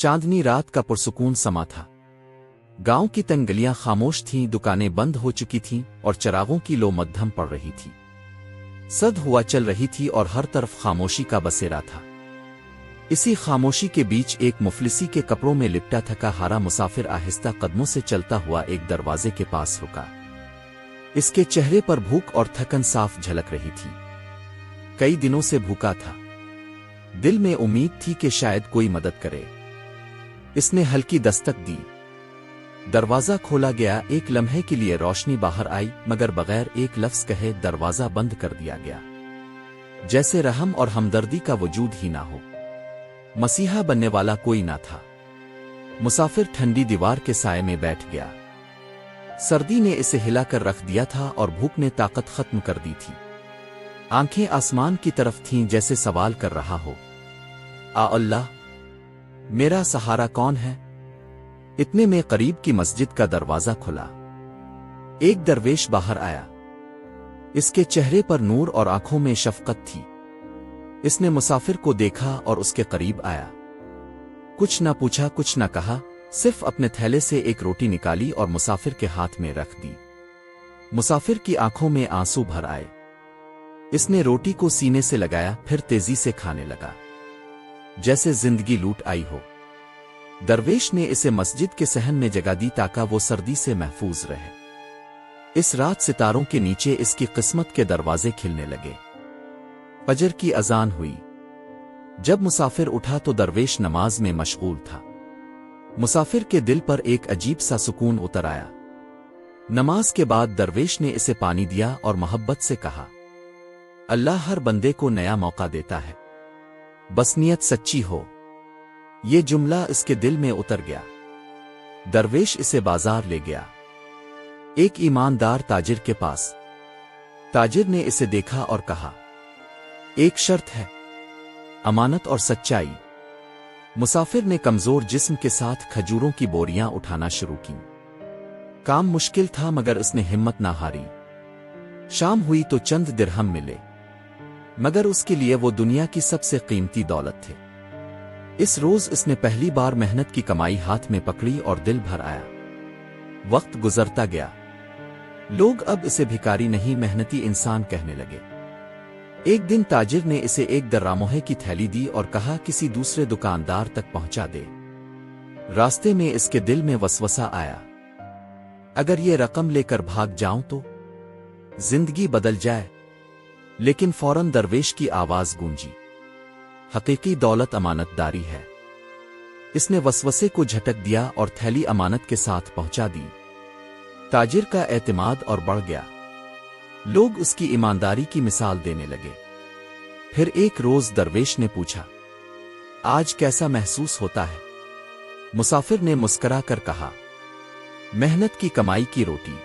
चांदनी रात का पुरसुकून समा था। गांव की तंग गलियां खामोश थीं, दुकानें बंद हो चुकी थीं और चरागों की लो मध्यम पड़ रही थी। सर्द हवा चल रही थी और हर तरफ खामोशी का बसेरा था। इसी खामोशी के बीच एक मुफलिसी के कपड़ों में लिपटा थका हारा मुसाफिर आहिस्ता कदमों से चलता हुआ एक दरवाजे के पास रुका। इसके चेहरे पर भूख और थकन साफ झलक रही थी। कई दिनों से भूखा था। दिल में उम्मीद थी कि शायद कोई मदद करे। इसने हल्की दस्तक दी। दरवाजा खोला गया। एक लम्हे के लिए रोशनी बाहर आई, मगर बगैर एक लफ्ज कहे दरवाजा बंद कर दिया गया, जैसे रहम और हमदर्दी का वजूद ही ना हो। मसीहा बनने वाला कोई ना था। मुसाफिर ठंडी दीवार के साए में बैठ गया। सर्दी ने इसे हिलाकर रख दिया था और भूख ने ताकत खत्म कर दी थी। आंखें आसमान की तरफ थीं, जैसे सवाल कर रहा हो, आ अल्लाह, मेरा सहारा कौन है? इतने में करीब की मस्जिद का दरवाजा खुला। एक दरवेश बाहर आया। इसके चेहरे पर नूर और आंखों में शफकत थी। इसने मुसाफिर को देखा और उसके करीब आया। कुछ न पूछा, कुछ न कहा, सिर्फ अपने थैले से एक रोटी निकाली और मुसाफिर के हाथ में रख दी। मुसाफिर की आंखों में आंसू भर आए। इसने रोटी को सीने से लगाया, फिर तेजी से खाने लगा, जैसे जिंदगी लूट आई हो। दरवेश ने इसे मस्जिद के सहन में जगह दी ताकि वो सर्दी से महफूज रहे। इस रात सितारों के नीचे इसकी किस्मत के दरवाजे खिलने लगे। फजर की अजान हुई। जब मुसाफिर उठा तो दरवेश नमाज में मशगूल था। मुसाफिर के दिल पर एक अजीब सा सुकून उतर आया। नमाज के बाद दरवेश ने इसे पानी दिया और मोहब्बत से कहा, अल्लाह हर बंदे को नया मौका देता है, बस नियत सच्ची हो। ये जुमला इसके दिल में उतर गया। दरवेश इसे बाजार ले गया, एक ईमानदार ताजिर के पास। ताजिर ने इसे देखा और कहा, एक शर्त है, अमानत और सच्चाई। मुसाफिर ने कमजोर जिस्म के साथ खजूरों की बोरियां उठाना शुरू की। काम मुश्किल था, मगर उसने हिम्मत ना हारी। शाम हुई तो चंद दिरहम मिले, मगर उसके लिए वो दुनिया की सबसे कीमती दौलत थे। इस रोज इसने पहली बार मेहनत की कमाई हाथ में पकड़ी और दिल भर आया। वक्त गुजरता गया। लोग अब इसे भिखारी नहीं, मेहनती इंसान कहने लगे। एक दिन ताजिर ने इसे एक दर्रामोहे की थैली दी और कहा, किसी दूसरे दुकानदार तक पहुंचा दे। रास्ते में इसके दिल में वसवसा आया, अगर ये रकम लेकर भाग जाऊं तो जिंदगी बदल जाए। लेकिन फौरन दरवेश की आवाज गूंजी, हकीकी दौलत अमानतदारी है। इसने वसवसे को झटक दिया और थैली अमानत के साथ पहुंचा दी। ताजिर का एतमाद और बढ़ गया। लोग उसकी ईमानदारी की मिसाल देने लगे। फिर एक रोज दरवेश ने पूछा, आज कैसा महसूस होता है? मुसाफिर ने मुस्करा कर कहा, मेहनत की कमाई की रोटी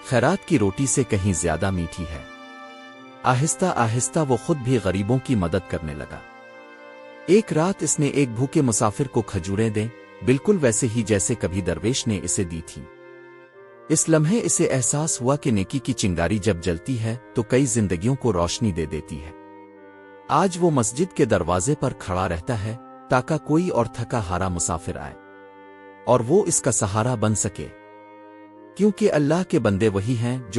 खैरात की रोटी से कहीं ज्यादा मीठी है। आहिस्ता आहिस्ता वो खुद भी गरीबों की मदद करने लगा। एक रात इसने एक भूखे मुसाफिर को खजूरें दें, बिल्कुल वैसे ही जैसे कभी दरवेश ने इसे दी थी। इस लम्हे इसे एहसास हुआ कि नेकी की चिंगारी जब जलती है तो कई जिंदगियों को रोशनी दे देती है। आज वो मस्जिद के दरवाजे पर खड़ा रहता है ताकि कोई और थका हारा मुसाफिर आए और वो इसका सहारा बन सके, क्योंकि अल्लाह के बंदे वही हैं जो